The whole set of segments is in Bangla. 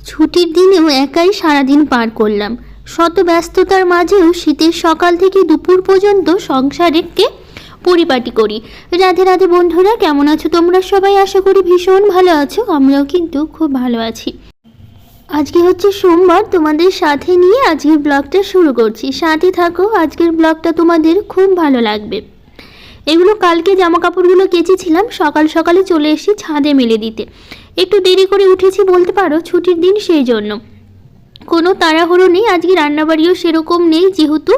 ছুটির দিনেও একাই সারাদিন পার করলাম। শত ব্যস্ততার মাঝেও শীতের সকাল থেকে দুপুর পর্যন্ত সংসারকে পরিপাটি করি। রাধে রাধে বন্ধুরা, কেমন আছো তোমরা সবাই? আশা করি ভীষণ ভালো আছো। আমরাও কিন্তু খুব ভালো আছি। আজকে হচ্ছে সোমবার, তোমাদের সাথে নিয়ে আজকের ব্লগটা শুরু করছি। সাথে থাকো, আজকের ব্লগটা তোমাদের খুব ভালো লাগবে। এগুলো কালকে জামা কাপড়গুলো কেচেছিলাম, সকাল সকালে চলে এসেছি ছাদে মেলে দিতে। একটু দেরি করে উঠেছি বলতে পারো, ছুটির দিন সেই জন্য। কোনো তাড়াহুড়ো নেই, আজকে রান্নাবাড়িও সেরকম নেই, যেহেতু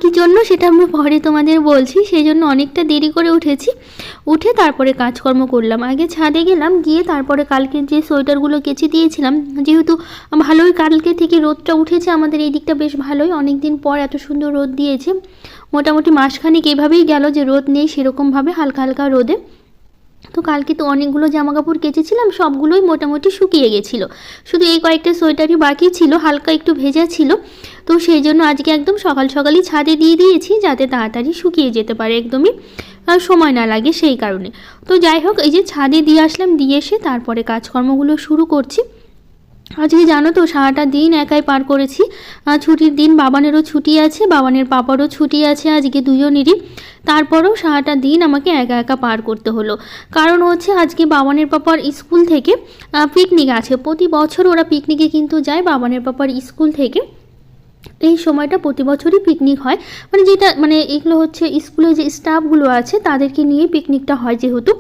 কী জন্য সেটা আমরা পরে তোমাদের বলছি। সেই জন্য অনেকটা দেরি করে উঠেছি। উঠে তারপরে কাজকর্ম করলাম। আগে ছাদে গেলাম, গিয়ে তারপরে কালকে যে সোয়েটারগুলো কেচে দিয়েছিলাম, যেহেতু ভালোই কালকে থেকে রোদটা উঠেছে আমাদের এই দিকটা, বেশ ভালোই, অনেক দিন পর এত সুন্দর রোদ দিয়েছে। মোটামুটি মাসখানেক এভাবেই গেল যে রোদ নেই সেরকমভাবে, হালকা হালকা রোদে। তো কালকে তো অনেকগুলো জামা কাপড় কেচেছিলাম, সবগুলোই মোটামুটি শুকিয়ে গেছিলো। শুধু এই কয়েকটা সোয়েটারই বাকি ছিল, হালকা একটু ভেজা ছিল। তো সেই জন্য আজকে একদম সকাল সকালই ছাদে দিয়ে দিয়েছি, যাতে তাড়াতাড়ি শুকিয়ে যেতে পারে, একদমই সময় না লাগে সেই কারণে। তো যাই হোক, এই যে ছাদে দিয়ে আসলাম, দিয়ে এসে তারপরে কাজকর্মগুলো শুরু করছি। আজকে জানো তো সারাটা দিন একাই পার করেছি। ছুটির দিন, বাবানেরও ছুটি আছে, বাবানের পাপারও ছুটি আছে আজকে দুজনেরই। তারপরেও সারাটা দিন আমাকে একা একা পার করতে হলো। কারণ হচ্ছে আজকে বাবানের পাপার স্কুল থেকে পিকনিক আছে। প্রতি বছর ওরা পিকনিকে কিন্তু যায় বাবানের পাপার স্কুল থেকে। এই সময়টা প্রতি বছরই পিকনিক হয়, মানে যেটা মানে এগুলো হচ্ছে স্কুলে যে স্টাফগুলো আছে তাদেরকে নিয়ে পিকনিকটা হয় যেহেতু।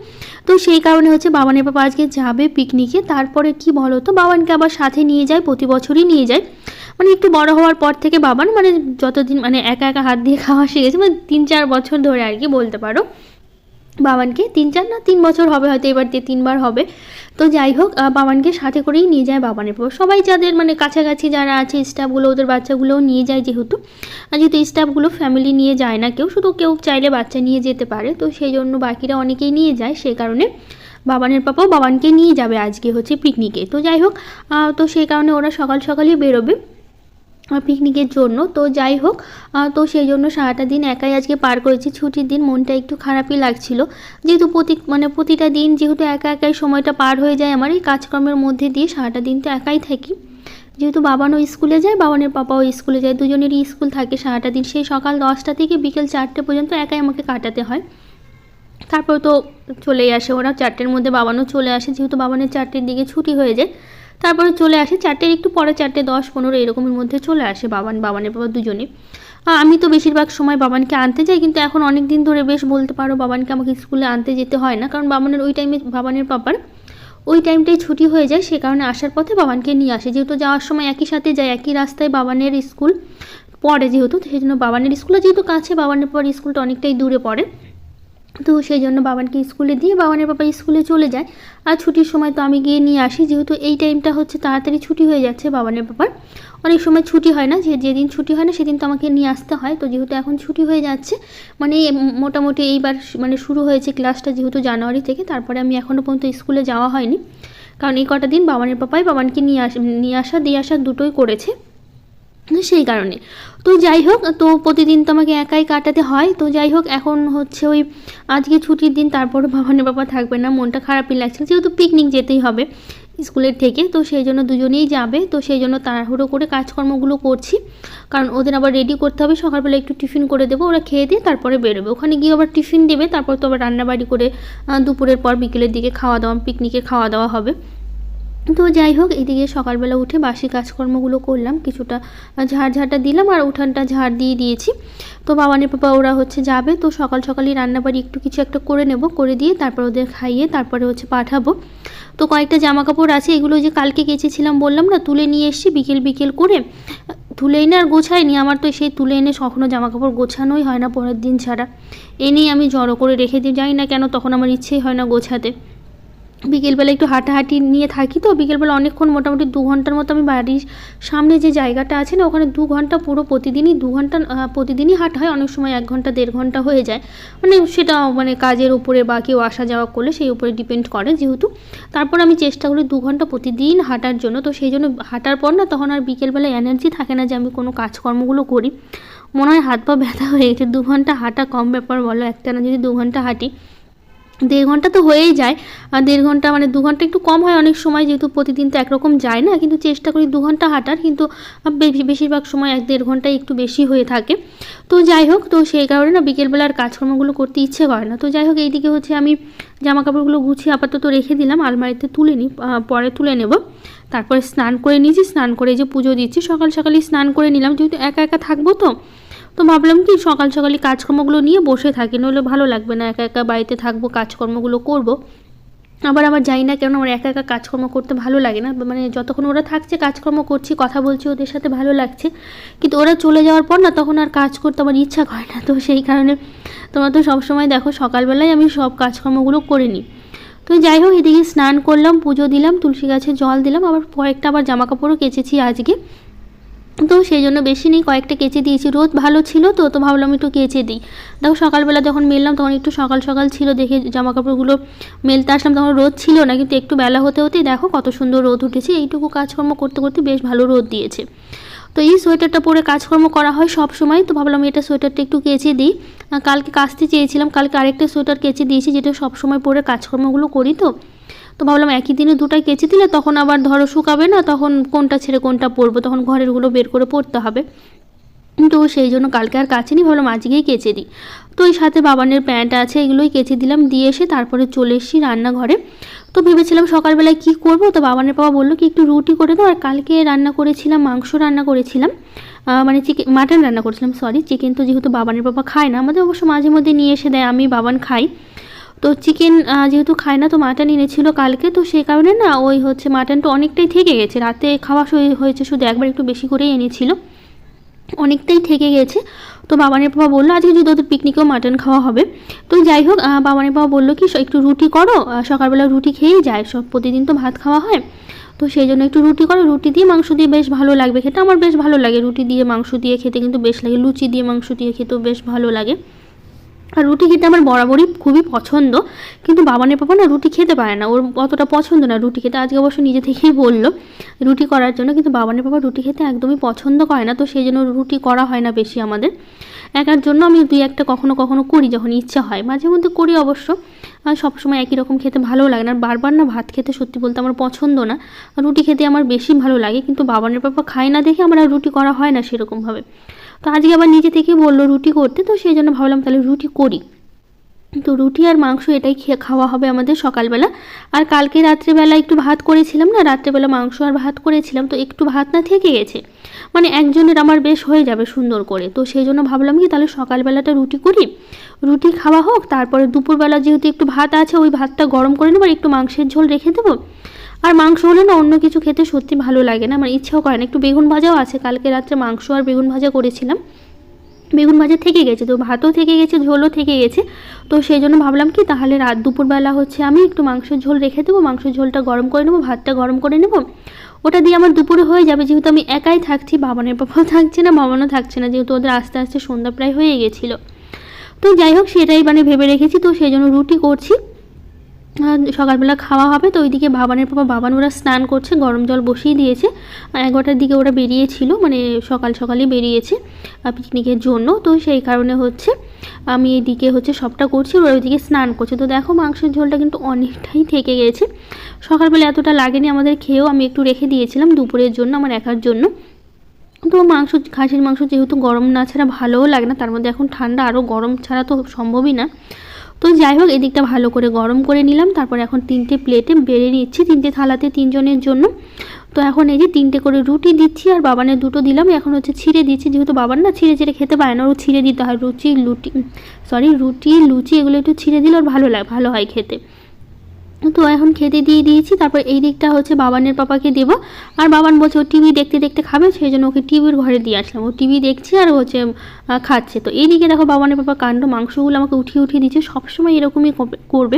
তো সেই কারণে হচ্ছে বাবানের পাপা আজকে যাবে পিকনিকে। তারপরে কি বলো তো, বাবানকে আবার সাথে নিয়ে যায়, প্রতি বছরই নিয়ে যায়। মানে একটু বড় হওয়ার পর থেকে বাবান মানে যতদিন মানে একা একা হাত দিয়ে খাওয়া শিখেছে, মানে 3-4 বছর ধরে আর কি বলতে পারো। বাবানকে 3 বছর হবে হয়তো, এবার দিয়ে 3বার হবে। তো যাই হোক, বাবানকে সাথে করেই নিয়ে যায় বাবানের পর। সবাই যাদের মানে কাছাকাছি যারা আছে স্টাফগুলো, ওদের বাচ্চাগুলোও নিয়ে যায় যেহেতু। আর যেহেতু স্টাফগুলো ফ্যামিলি নিয়ে যায় না কেউ, শুধু কেউ চাইলে বাচ্চা নিয়ে যেতে পারে। তো সেই জন্য বাকিরা অনেকেই নিয়ে যায়, সেই কারণে বাবানের পাপাও বাবানকে নিয়ে যাবে আজকে হচ্ছে পিকনিকে। তো যাই হোক, তো সেই কারণে ওরা সকাল সকালই বেরোবে পিকনিকের জন্য। তো যাই হোক, তো সেই জন্য সারাটা দিন একাই আজকে পার করেছি। ছুটির দিন মনটা একটু খারাপই লাগছিল, যেহেতু প্রতিটা দিন যেহেতু একা একাই সময়টা পার হয়ে যায় আমার এই কাজকর্মের মধ্যে দিয়ে। সারাটা দিন তো একাই থাকি, যেহেতু বাবানও স্কুলে যায়, বাবানের পাপাও স্কুলে যায়, দুজনেরই স্কুল থাকে সারাটা দিন। সেই সকাল 10টা থেকে বিকেল 4টে পর্যন্ত একাই আমাকে কাটাতে হয়। তারপর তো চলেই আসে ওরা, 4টের মধ্যে বাবানও চলে আসে, যেহেতু বাবানের 4টের দিকে ছুটি হয়ে যায়। তারপরে চলে আসে 4টের একটু পরে, 4:10-15 এরকমের মধ্যে চলে আসে বাবানের বাবা দুজনে। আমি তো বেশিরভাগ সময় বাবানকে আনতে যাই, কিন্তু এখন অনেক দিন ধরে বেশ বলতে পারো বাবানকে আমাকে স্কুলে আনতে যেতে হয় না, কারণ বাবানের ওই টাইমে বাবানের পাপার ওই টাইমটাই ছুটি হয়ে যায়। সে কারণে আসার পথে বাবানকে নিয়ে আসে, যেহেতু যাওয়ার সময় একই সাথে যায়, একই রাস্তায় বাবানের স্কুল পড়ে যেহেতু। সেই জন্য বাবানের স্কুলে যেহেতু কাছে, বাবানের পর স্কুলটা অনেকটাই দূরে পড়ে। তো সেই জন্য বাবানকে স্কুলে দিয়ে বাবানের পাপা স্কুলে চলে যায়। আর ছুটির সময় তো আমি গিয়ে নিয়ে আসি, যেহেতু এই টাইমটা হচ্ছে তাড়াতাড়ি ছুটি হয়ে যাচ্ছে বাবানের পাপার। অনেক সময় ছুটি হয় না, যেদিন ছুটি হয় না সেদিন তো আমাকে নিয়ে আসতে হয়। তো যেহেতু এখন ছুটি হয়ে যাচ্ছে, মানে মোটামুটি এইবার মানে শুরু হয়েছে ক্লাসটা যেহেতু জানুয়ারি থেকে, তারপরে আমি এখনও পর্যন্ত স্কুলে যাওয়া হয়নি, কারণ এই কটা দিন বাবানের পাপাই বাবানকে নিয়ে আসা দিয়ে আসা দুটোই করেছে, সেই কারণে। তো যাই হোক, তো প্রতিদিন তো আমাকে একাই কাটাতে হয়। তো যাই হোক, এখন হচ্ছে ওই আজকে ছুটির দিন, তারপরে বাবানের বাবা থাকবে না, মনটা খারাপই লাগছে, যেহেতু পিকনিক যেতেই হবে স্কুলের থেকে। তো সেই জন্য দুজনেই যাবে, তো সেই জন্য তাড়াহুড়ো করে কাজকর্মগুলো করছি, কারণ ওদের আবার রেডি করতে হবে। সকালবেলা একটু টিফিন করে দেবো, ওরা খেয়ে দিয়ে তারপরে বেরোবে, ওখানে গিয়ে আবার টিফিন দেবে, তারপর তো আবার রান্নাবাড়ি করে দুপুরের পর বিকেলের দিকে খাওয়া দাওয়া, পিকনিকে খাওয়া দাওয়া হবে। তো যাই হোক, এদিকে সকালবেলা উঠে বাসি কাজকর্মগুলো করলাম, কিছুটা ঝাড়টা দিলাম আর উঠানটা ঝাড় দিয়ে দিয়েছি। তো বাবানের পাপা ওরা হচ্ছে যাবে, তো সকাল সকালই রান্নাবাড়ি একটু কিছু একটা করে নেব, করে দিয়ে তারপর ওদের খাইয়ে তারপরে হচ্ছে পাঠাবো। তো কয়েকটা জামা কাপড় আছে, এগুলো যে কালকে কেচেছিলাম বললাম না, তুলে নিয়ে এসেছি বিকেল করে, তুলে এনে আর গোছাইনি। আমার তো সেই তুলে এনে কখনো জামা কাপড় গোছানোই হয় না পরের দিন ছাড়া, এনেই আমি জড়ো করে রেখে দিই, যাই না কেন তখন আমার ইচ্ছেই হয় না গোছাতে। বিকেলবেলা একটু হাঁটাহাঁটি নিয়ে থাকি, তো বিকেলবেলা অনেকক্ষণ, মোটামুটি 2 ঘন্টার মতো আমি বাড়ির সামনে যে জায়গাটা আছে না, ওখানে 2 ঘন্টা পুরো প্রতিদিনই 2 ঘন্টা প্রতিদিনই হাঁটা হয়। অনেক সময় 1 ঘন্টা 1.5 ঘন্টা হয়ে যায়, মানে সেটা মানে কাজের উপরে বা কেউ আসা যাওয়া করলে সেই উপরে ডিপেন্ড করে যেহেতু। তারপর আমি চেষ্টা করি 2 ঘন্টা প্রতিদিন হাঁটার জন্য। তো সেই জন্য হাঁটার পর না, তখন আর বিকেলবেলা এনার্জি থাকে না যে আমি কোনো কাজকর্মগুলো করি, মনে হয় হাত পা ব্যথা হয়ে গেছে। 2 ঘন্টা হাঁটা কম ব্যাপার বলো, একটানা যদি 2 ঘন্টা হাঁটি। দেড় ঘন্টা তো হয়েই যায়, আর দেড় ঘন্টা মানে 2 ঘন্টা একটু কম হয় অনেক সময়, যেহেতু প্রতিদিন তো একরকম যায় না, কিন্তু চেষ্টা করি 2 ঘন্টা হাঁটার, কিন্তু বেশিরভাগ সময় 1-1.5 ঘন্টায় একটু বেশি হয়ে থাকে। তো যাই হোক, তো সেই কারণে না বিকেলবেলার কাজকর্মগুলো করতে ইচ্ছে করে না। তো যাই হোক, এইদিকে হচ্ছে আমি জামা কাপড়গুলো গুছিয়ে আপাতত রেখে দিলাম, আলমারিতে তুলে নিই, পরে তুলে নেব। তারপরে স্নান করে নিয়েছি, স্নান করে যে পুজো দিচ্ছি, সকাল সকালই স্নান করে নিলাম, যেহেতু একা একা থাকবো তো ভাবলাম কি সকাল সকালই কাজকর্মগুলো নিয়ে বসে থাকি, নইলে ভালো লাগবে না, একা একা বাড়িতে থাকবো, কাজকর্মগুলো করব। আবার জানি না কেন আমার একা একা কাজকর্ম করতে ভালো লাগে না, মানে যতক্ষণ ওরা থাকছে কাজকর্ম করছি, কথা বলছি ওদের সাথে, ভালো লাগছে, কিন্তু ওরা চলে যাওয়ার পর না তখন আর কাজ করতে আমার ইচ্ছা করে না। তো সেই কারণে তোমরা তো সবসময় দেখো সকালবেলায় আমি সব কাজকর্মগুলো করে নিই। তো যাই হোক, এদিকে স্নান করলাম, পুজো দিলাম, তুলসী গাছে জল দিলাম, আবার কয়েকটা আবার জামা কাপড়ও কেচেছি আজকে। তো সেই জন্য বেশি নেই, কয়েকটা কেচে দিয়েছি, রোদ ভালো ছিল তো ভাবলাম একটু কেচে দিই। দেখো সকালবেলা যখন মেললাম তখন একটু সকাল সকাল ছিল, দেখে জামা কাপড়গুলো মেলতে আসলাম, তখন রোদ ছিল না, কিন্তু একটু বেলা হতে হতেই দেখো কত সুন্দর রোদ উঠেছে। এইটুকু কাজকর্ম করতে করতে বেশ ভালো রোদ দিয়েছে। তো এই সোয়েটারটা পরে কাজকর্ম করা হয় সব সময়, তো ভাবলাম এটা সোয়েটারটা একটু কেচে দিই। কালকে কাচতে চেয়েছিলাম, কালকে আরেকটা সোয়েটার কেচে দিয়েছি, যেটা সব সময় পরে কাজকর্মগুলো করি। তো ভাবলাম একই দিনে দুটাই কেচে দিলে তখন আবার ধরো শুকাবে না, তখন কোনটা ছেড়ে কোনটা পরবো, তখন ঘরেরগুলো বের করে পরতে হবে। তো সেই জন্য কালকে আর কাচিনি, ভাবলাম আজকেই কেচে দিই। তো এই সাথে বাবানের প্যান্ট আছে, এগুলোই কেচে দিলাম, দিয়ে এসে তারপরে চলে এসেছি রান্নাঘরে। তো ভেবেছিলাম সকালবেলায় কি করব, তো বাবানের বাবা বললো কি একটু রুটি করে দাও, আর কালকে রান্না করেছিলাম মাংস রান্না করেছিলাম, মানে মাটন রান্না করেছিলাম, সরি চিকেন তো যেহেতু বাবানের বাবা খায় না, আমাদের অবশ্য মাঝে মধ্যে নিয়ে এসে দেয়, আমি বাবান খাই। তো চিকেন যেহেতু খায় না, তো মাটন এনেছিল কালকে, তো সেই কারণে না ওই হচ্ছে মাটনটা অনেকটাই থেকে গেছে, রাতে খাওয়া হয়েছে শুধু একবার, একটু বেশি করেই এনেছিল, অনেকটাই থেকে গেছে। তো বাবানের বাবা বললো আজকে যদি ওদের পিকনিকেও মাটন খাওয়া হবে। তো যাই হোক, বাবানের বাবা বললো কি একটু রুটি করো, সকালবেলা রুটি খেয়েই যায়, সব প্রতিদিন তো ভাত খাওয়া হয়, তো সেই জন্য একটু রুটি করো, রুটি দিয়ে মাংস দিয়ে বেশ ভালো লাগবে খেতে, আমার বেশ ভালো লাগে রুটি দিয়ে মাংস দিয়ে খেতে, কিন্তু বেশ লাগে, লুচি দিয়ে মাংস দিয়ে খেতেও বেশ ভালো লাগে। আর রুটি খেতে আমার বরাবরই খুবই পছন্দ, কিন্তু বাবানের পাপা না রুটি খেতে পারে না, ওর অতটা পছন্দ না রুটি খেতে, আজকে অবশ্য নিজে থেকেই বললো রুটি করার জন্য, কিন্তু বাবানের পাপা রুটি খেতে একদমই পছন্দ করে না, তো সেই জন্য রুটি করা হয় না বেশি আমাদের। একার জন্য আমি 2-1টা কখনো কখনো করি, যখন ইচ্ছা হয়, মাঝে মধ্যে করি অবশ্য, আর সবসময় একই রকম খেতে ভালো লাগে না, আর বারবার না ভাত খেতে সত্যি বলতে আমার পছন্দ না, রুটি খেতে আমার বেশি ভালো লাগে, কিন্তু বাবানের পাপা খায় না দেখে আমার আর রুটি করা হয় না সেরকমভাবে। তো আজকে আবার নিজে থেকে বললো রুটি করতে, তো সেই জন্য ভাবলাম তাহলে রুটি করি। তো রুটি আর মাংস এটাই খাওয়া হবে আমাদের সকালবেলা। আর কালকে রাত্রেবেলা একটু ভাত করেছিলাম না, রাত্রেবেলা মাংস আর ভাত করেছিলাম, তো একটু ভাত না থেকে গেছে, মানে একজনের আমার বেশ হয়ে যাবে সুন্দর করে, তো সেই জন্য ভাবলাম কি তাহলে সকালবেলাটা রুটি করি, রুটি খাওয়া হোক, তারপরে দুপুরবেলা যেহেতু একটু ভাত আছে ওই ভাতটা গরম করে নেবো, আর একটু মাংসের ঝোল রেখে দেবো। আর মাংস হলে না অন্য কিছু খেতে সত্যি ভালো লাগে না, আমার ইচ্ছাও করে না, একটু বেগুন ভাজাও আছে, কালকে রাত্রে মাংস আর বেগুন ভাজা করেছিলাম, বেগুন ভাজা থেকে গেছে, তো ভাতও থেকে গেছে, ঝোলও থেকে গেছে, তো সেই জন্য ভাবলাম কি তাহলে দুপুরবেলা হচ্ছে আমি একটু মাংসের ঝোল রেখে দেবো, মাংসের ঝোলটা গরম করে নেবো, ভাতটা গরম করে নেবো, ওটা দিয়ে আমার দুপুরে হয়ে যাবে, যেহেতু আমি একাই থাকছি, বাবানের বাবাও থাকছে না, বাবানও থাকছে না, যেহেতু ওদের আস্তে আস্তে সন্ধ্যা প্রায় হয়ে গেছিলো। তো যাই হোক সেটাই মানে ভেবে রেখেছি, তো সেই জন্য রুটি করছি, সকালবেলা খাওয়া হবে। তো ওইদিকে বাবানের বাবান ওরা স্নান করছে, গরম জল বসিয়ে দিয়েছে, 11টার দিকে ওরা বেরিয়েছিল, মানে সকালই বেরিয়েছে পিকনিকের জন্য, তো সেই কারণে হচ্ছে আমি এইদিকে হচ্ছে সবটা করছি, ওরা ওইদিকে স্নান করছে। তো দেখো মাংসের ঝোলটা কিন্তু অনেকটাই থেকে গেছে, সকালবেলা এতটা লাগেনি আমাদের খেয়েও, আমি একটু রেখে দিয়েছিলাম দুপুরের জন্য, আমার একার জন্য। তো খাসির মাংস যেহেতু গরম না ছাড়া ভালোও লাগে না, তার মধ্যে এখন ঠান্ডা, আরও গরম ছাড়া তো সম্ভবই না। তো যাই হোক এদিকটা ভালো করে গরম করে নিলাম, তারপর এখন 3টে প্লেটে বেড়ে নিচ্ছি, 3টে থালাতে 3 জনের জন্য। তো এখন এই যে 3টে করে রুটি দিচ্ছি, আর বাবানের 2টো দিলাম, এখন হচ্ছে ছিঁড়ে দিচ্ছি, যেহেতু বাবার না ছিঁড়ে খেতে পারে না, ও ছিঁড়ে দিতে হয়, রুটি লুচি এগুলো একটু ছিঁড়ে দিলে ওর ভালো হয় খেতে। তো এখন খেতে দিয়ে দিয়েছি, তারপর এই দিকটা হচ্ছে বাবানের পাপাকে দেবো, আর বাবান বলছে ও টিভি দেখতে দেখতে খাবে, সেই জন্য ওকে টিভির ঘরে দিয়ে আসলাম, ও টিভি দেখছে আর হচ্ছে খাচ্ছে। তো এইদিকে দেখো বাবানের পাপা কাণ্ড, মাংসগুলো আমাকে উঠিয়ে দিচ্ছে, সবসময় এরকমই করবে,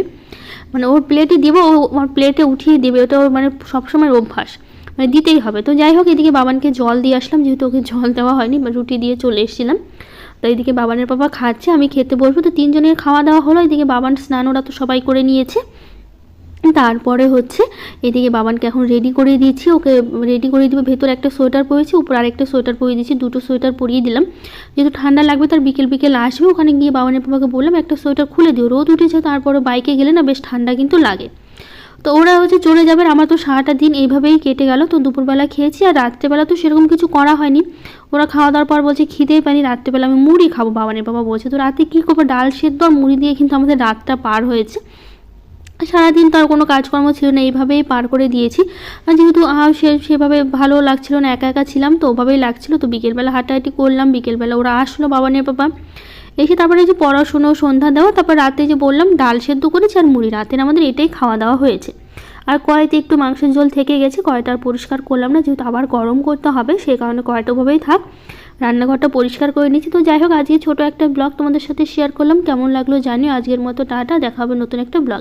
মানে ওর প্লেটে দেবো, ও আমার প্লেটে উঠিয়ে দেবে, ওটা ওর মানে সবসময় অভ্যাস, মানে দিতেই হবে। তো যাই হোক এদিকে বাবানকে জল দিয়ে আসলাম, যেহেতু ওকে জল দেওয়া হয়নি, রুটি দিয়ে চলে এসেছিলাম। তো এইদিকে বাবানের পাপা খাচ্ছে, আমি খেতে বসবো, তো 3 জনের খাওয়া দাওয়া হলো, এদিকে বাবান স্নান ওরা তো সবাই করে নিয়েছে, তারপরে হচ্ছে এদিকে বাবানকে এখন রেডি করে দিয়েছি, ওকে রেডি করে দিব। ভেতরে একটা সোয়েটার পরেছি, উপর আরেকটা সোয়েটার পরিয়ে দিয়েছি, দুটো সোয়েটার পরিয়ে দিলাম। যেহেতু ঠান্ডা লাগবে, তার বিকেল বিকেল আসবে, ওখানে গিয়ে বাবানের বাবাকে বললাম একটা সোয়েটার খুলে দিও, রোদ উঠেছে, তারপরে বাইকে গেলে না বেশ ঠান্ডা কিন্তু লাগে। তো ওরা হচ্ছে চলে যাবে, আমার তো সারাটা দিন এইভাবেই কেটে গেল। তো দুপুরবেলা খেয়েছি, আর রাত্রেবেলা তো সেরকম কিছু করা হয়নি। ওরা খাওয়া দাওয়ার পর বলছে খিদেই পানি, রাত্রেবেলা আমি মুড়ি খাবো, বাবানের বাবা বলছে। তো রাতে কী করবো, ডাল সেদ্ধ আর মুড়ি দিয়ে কিন্তু আমাদের রাতটা পার হয়েছে। সারাদিন তো আর কোনো কাজকর্ম ছিল না, এইভাবেই পার করে দিয়েছি। আর যেহেতু সেভাবে ভালো লাগছিল না, একা একা ছিলাম, তো ওভাবেই লাগছিল। তো বিকেলবেলা হাঁটাহাঁটি করলাম, বিকেলবেলা ওরা আসলো বাবানের বাবা এসে, তারপরে যে পড়াশুনো সন্ধ্যা দেওয়া, তারপর রাতে যে বললাম ডাল সেদ্ধ করেছি আর মুড়ি, রাতের আমাদের এটাই খাওয়া দাওয়া হয়েছে। আর কড়াইতে একটু মাংসের ঝোল থেকে গেছে, কড়াইটা আর পরিষ্কার করলাম না, যেহেতু আবার গরম করতে হবে, সেই কারণে কড়াইটা ওভাবেই থাক। রান্নাঘরটা পরিষ্কার করে নিচ্ছি। তো যাই হোক, আজকে ছোটো একটা ব্লগ তোমাদের সাথে শেয়ার করলাম, কেমন লাগলো জানিও। আজকের মতো টাটা, দেখা হবে নতুন একটা ব্লগে।